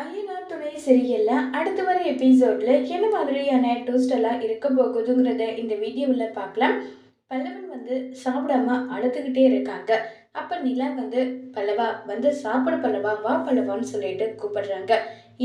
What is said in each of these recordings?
ஐயனார் துணை சீரியல்ல அடுத்து வர எபிசோட்ல என்ன மாதிரியான ட்விஸ்ட் எல்லாம் இருக்க போகுதுங்கிறத இந்த வீடியோவில் பார்க்கலாம். பல்லவன் வந்து சாப்பிடாம அழுதுகிட்டே இருக்காங்க. அப்ப நிலா வந்து பல்லவா வந்து சாப்பிட பல்லவா வா பல்லவான்னு சொல்லிட்டு கூப்பிடுறாங்க.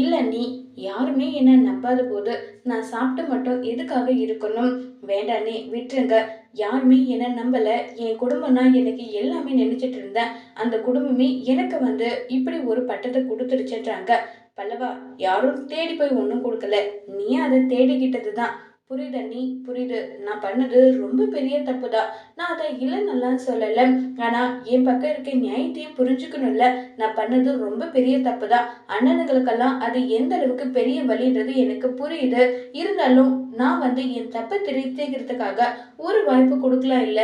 இல்ல நீ யாருமே என்ன நம்பாத போது நான் சாப்பிட்டு மட்டும் எதுக்காக இருக்கணும்? வேண்டானே விட்டுருங்க. யாருமே என்ன நம்பல. என் குடும்பம்னா எனக்கு எல்லாமே நினைச்சிட்டு இருந்தேன். அந்த குடும்பமே எனக்கு வந்து இப்படி ஒரு பட்டத்தை கொடுத்துருச்சுன்றாங்க. பல்லவா யாரும் தேடி போய் ஒன்றும் கொடுக்கல. நீ அதை தேடிக்கிட்டது தான். புரியுதா நீ? புரியுது. நான் பண்ணது ரொம்ப பெரிய தப்பு தான். நான் அதை இல்லைன்னெல்லாம் சொல்லலை. ஆனா என் பக்கம் இருக்க நியாயத்தையும் புரிஞ்சுக்கணும்ல. நான் பண்ணது ரொம்ப பெரிய தப்பு தான். அண்ணனுங்களுக்கெல்லாம் அது எந்த அளவுக்கு பெரிய வழின்றது எனக்கு புரியுது. இருந்தாலும் நான் வந்து என் தப்பை திருத்திக்கிறதுக்காக ஒரு வாய்ப்பு கொடுக்கலாம் இல்ல.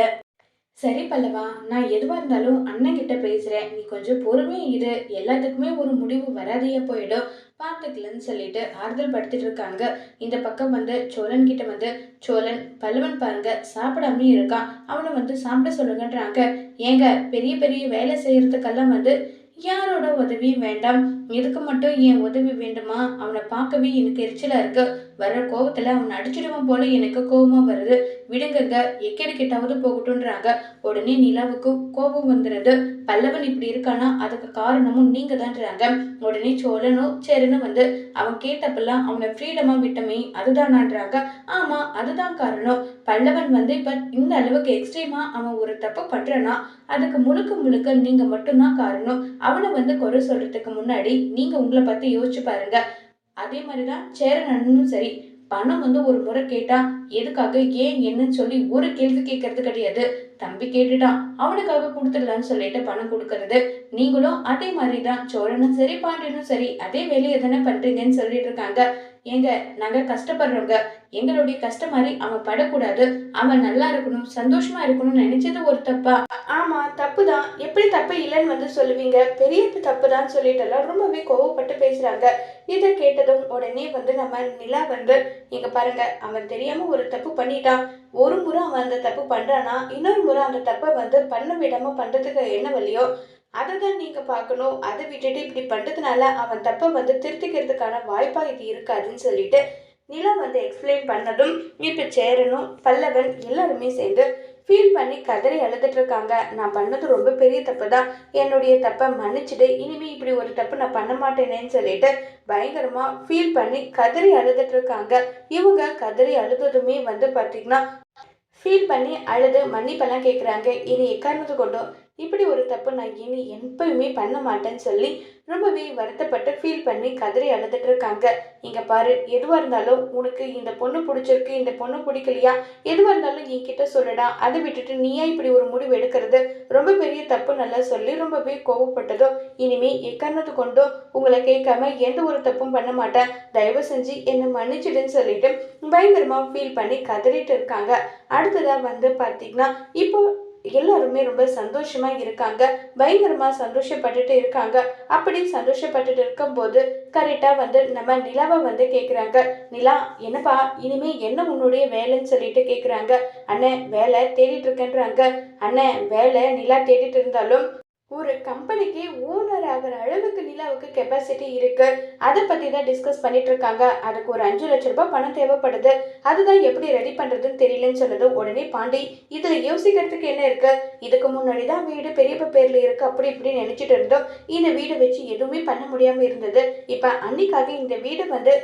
சரி பல்லவா, நான் எதுவா இருந்தாலும் அண்ணன் கிட்ட பேசுறேன். நீ கொஞ்சம் பொறுமையா இரு. எல்லாத்துக்குமே ஒரு முடிவு வராதையே போயிடும். பார்த்துக்கலன்னு சொல்லிட்டு ஆறுதல் படுத்திட்டு இருக்காங்க. இந்த பக்கம் வந்து சோழன் கிட்ட வந்து, சோழன் பல்லவன் பாருங்க சாப்பிடாம இருக்கான். அவனை வந்து சாப்பிட சொல்லுங்கன்றாங்க. ஏங்க பெரிய பெரிய வேலை செய்யறதுக்கெல்லாம் வந்து யாரோட உதவியும் வேண்டாம். இதுக்கு மட்டும் என் உதவி வேண்டுமா? அவனை பார்க்கவே எனக்கு எரிச்சலா இருக்கு. வர கோவத்துல அவனை அடிச்சிடுவான் போல எனக்கு கோவமா வருது. விடுங்கங்க, எக்கேடு கெட்டாவது போகட்டும்ன்றாங்க. உடனே நிலாவுக்கு கோபம் வந்துடுது. பல்லவன் இப்படி இருக்கானா அதுக்கு காரணமும் நீங்க தான்றாங்க. உடனே சோழனும் சரின்னு வந்து அவன் கேட்டப்பெல்லாம் அவனை ஃப்ரீடமா விட்டமே அதுதானான்றாங்க. ஆமா அதுதான் காரணம். பல்லவன் வந்து இப்ப இந்த அளவுக்கு எக்ஸ்ட்ரீமா அவன் ஒரு தப்பு பண்றானா அதுக்கு முழுக்க முழுக்க நீங்க மட்டும்தான் காரணம். அவனை வந்து குறை சொல்றதுக்கு முன்னாடி நீங்க உங்களை பத்தி யோசிச்சு பாருங்க. அதே மாதிரிதான் சேரன் அண்ணனும் சரி. பணம் வந்து ஒரு முறை கேட்டா எதுக்காக ஏன் என்னன்னு சொல்லி ஒரு கேள்வி கேட்கறது கிடையாது. தம்பி கேட்டுட்டான் அவனுக்காக கொடுத்துடலான்னு சொல்லிட்டு பணம் கொடுக்கறது. நீங்களும் அதே மாதிரிதான். சோழனும் சரி பாண்டியனும் சரி அதே வேலையை தானே பண்றீங்கன்னு சொல்லிட்டு இருக்காங்க. ஏங்க நாங்க கஷ்டப்படுறவங்க. எங்களுடைய கஷ்டம் மாதிரி அவன் படக்கூடாது. அவன் நல்லா இருக்கணும் சந்தோஷமா இருக்கணும்னு நினைச்சது ஒரு தப்பா? ஆமா தப்புதான். எப்படி தப்பு இல்லைன்னு வந்து சொல்லுவீங்க? பெரிய தப்பு தான் சொல்லிட்டு எல்லாம் ரொம்பவே கோவப்பட்டு பேசுறாங்க. இதை கேட்டதும் உடனே வந்து நம்ம நிலா வந்து, இங்க பாருங்க அவன் தெரியாம ஒரு தப்பு பண்ணிட்டான். ஒரு முறை அவன் அந்த தப்பு பண்றானா இன்னொரு முறை அந்த தப்பை வந்து பண்ண விடாம பண்றதுக்கு என்ன வழியோ அதை தான் நீங்க பார்க்கணும். அதை விட்டுட்டு இப்படி பண்றதுனால அவன் தப்பை வந்து திருத்திக்கிறதுக்கான வாய்ப்பா இது இருக்காதுன்னு சொல்லிட்டு நிலா வந்து எக்ஸ்பிளைன் பண்ணதும் இப்ப சேரனும் பல்லவன் எல்லாருமே சேர்ந்து ஃபீல் பண்ணி கதறி அழுதுட்டு இருக்காங்க. நான் பண்ணது ரொம்ப பெரிய தப்பு தான். என்னுடைய தப்பை மன்னிச்சுட்டு இனிமே இப்படி ஒரு தப்பு நான் பண்ண மாட்டேனேன்னு சொல்லிட்டு பயங்கரமா ஃபீல் பண்ணி கதறி அழுதுட்டு இருக்காங்க. இவங்க கதறி அழுததுமே வந்து பார்த்தீங்கன்னா ஃபீல் பண்ணி அழுது மன்னிப்பெல்லாம் கேட்குறாங்க. இனி எக்காரணத்தை கொண்டும் இப்படி ஒரு தப்பு நான் இனி எப்பயுமே பண்ண மாட்டேன்னு சொல்லி ரொம்பவே வருத்தப்பட்டு ஃபீல் பண்ணி கதறி அழுதுட்டு இருக்காங்க. இங்க பாரு, எதுவாக இருந்தாலும் உனக்கு இந்த பொண்ணு பிடிச்சிருக்கு இந்த பொண்ணு பிடிக்கலையா எதுவாக இருந்தாலும் என்கிட்ட சொல்லுடா. அதை விட்டுட்டு நீயா இப்படி ஒரு முடிவு எடுக்கிறது ரொம்ப பெரிய தப்பு நல்லா சொல்லி ரொம்பவே கோவப்பட்டதோ. இனிமே எக்காரணத்தை கொண்டும் உங்களை கேட்காம எந்த ஒரு தப்பும் பண்ண மாட்டேன். தயவு செஞ்சு என்னை மன்னிச்சிடுன்னு சொல்லிட்டு பயங்கரமா ஃபீல் பண்ணி கதறிட்டு இருக்காங்க. அடுத்ததா வந்து பார்த்தீங்கன்னா இப்போ எல்லாருமே ரொம்ப சந்தோஷமா இருக்காங்க. பயங்கரமா சந்தோஷப்பட்டுட்டு இருக்காங்க. அப்படி சந்தோஷப்பட்டுட்டு இருக்கும்போது கரெக்டா வந்து நம்ம நிலாவை வந்து கேக்குறாங்க. நிலா என்னப்பா இனிமே என்ன உன்னுடைய வேலைன்னு சொல்லிட்டு கேக்குறாங்க. அண்ணன் வேலை தேடிட்டு இருக்கேன்றாங்க. அண்ணன் வேலை நிலா தேடிட்டு இருந்தாலும் ஒரு கம்பெனிக்கு ஓனர் ஆகிற அளவுக்கு நிலாவுக்கு கெப்பாசிட்டி இருக்கு. அதை பத்தி தான் டிஸ்கஸ் பண்ணிட்டு இருக்காங்க. அதுக்கு ஒரு 5 லட்சம் ரூபாய் பணம் தேவைப்படுது. அதுதான் எப்படி ரெடி பண்றதுன்னு தெரியலன்னு சொன்னது. உடனே பாண்டி இதுல யோசிக்கிறதுக்கு என்ன இருக்கு? இதுக்கு முன்னாடி தான் வீடு பெரியப்ப பேர்ல இருக்கு அப்படி இப்படின்னு நினைச்சிட்டு இருந்தோம். இந்த வீடு வச்சு எதுவுமே பண்ண முடியாம இருந்தது. இப்ப அன்னிக்காக இந்த வீடு வந்து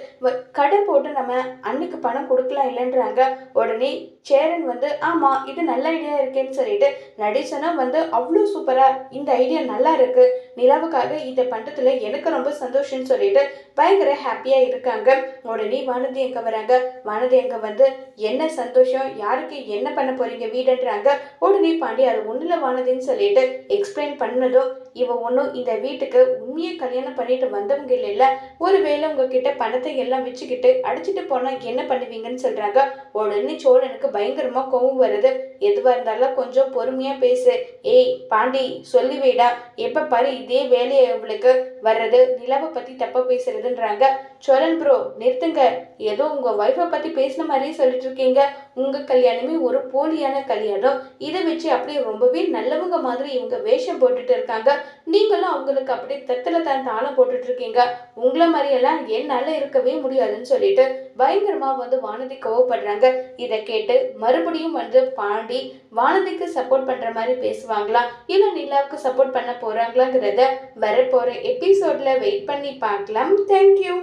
கடை போட்டு நம்ம அன்னைக்கு பணம் கொடுக்கலாம் இல்லைன்றாங்க. உடனே சேரன் வந்து ஆமா இது நல்ல ஐடியா இருக்கேன்னு சொல்லிட்டு நடேசனா வந்து அவ்வளோ சூப்பரா இந்த ஐடியா நல்லா இருக்கு. நிலாவுக்காக இதை பண்றதுல எனக்கு ரொம்ப சந்தோஷம்னு சொல்லிட்டு பயங்கர ஹாப்பியா இருக்காங்க. உடனே வானதி அங்க வராங்க. வானதி அங்க வந்து என்ன சந்தோஷம் யாருக்கு என்ன பண்ண போறீங்க வீடுன்றாங்க. உடனே பாண்டி அது ஒண்ணுல வானதின்னு சொல்லிட்டு எக்ஸ்பிளைன் பண்ணதும் இவ ஒன்றும் இந்த வீட்டுக்கு உண்மையை கல்யாணம் பண்ணிட்டு வந்தவங்க இல்ல. ஒருவேளை உங்ககிட்ட பணத்தை எல்லாம் வச்சுக்கிட்டு அடிச்சுட்டு போனா என்ன பண்ணுவீங்கன்னு சொல்றாங்க. உடனே சோழனுக்கு பயங்கரமா கோவம் வருது. எதுவா இருந்தாலும் கொஞ்சம் பொறுமையா பேசு. ஏய் பாண்டி சொல்லி வைடா. எப்ப பாரு இதே வேலையை அவளுக்கு வர்றது நிலாவை பத்தி தப்பா பேசுறதுன்றாங்க. சோழன் ப்ரோ நிறுத்துங்க, ஏதோ உங்க ஒய்ஃபை பத்தி பேசின மாதிரியே சொல்லிட்டு இருக்கீங்க. உங்க கல்யாணமே ஒரு போலியான கல்யாணம். இதை வச்சு அப்படியே ரொம்பவே நல்லவங்க மாதிரி இவங்க வேஷம் போட்டுட்டு இருக்காங்க. நீங்களும் அவங்களுக்கு அப்படியே தத்துல தான் தாளம் போட்டுட்டு இருக்கீங்க. உங்களை மாதிரியெல்லாம் என்னால இருக்கவே முடியாதுன்னு சொல்லிட்டு பயங்கரமா வந்து வானதி கோவப்படுறாங்க. இதை கேட்டு மறுபடியும் வந்து பாண்டி வானதிக்கு சப்போர்ட் பண்ற மாதிரி பேசுவாங்களா, இல்ல நிலாவுக்கு சப்போர்ட் பண்ண போறாங்களாங்கிறத வரப்போற எபிசோட்ல வெயிட் பண்ணி பார்க்கலாம். தேங்க்யூ.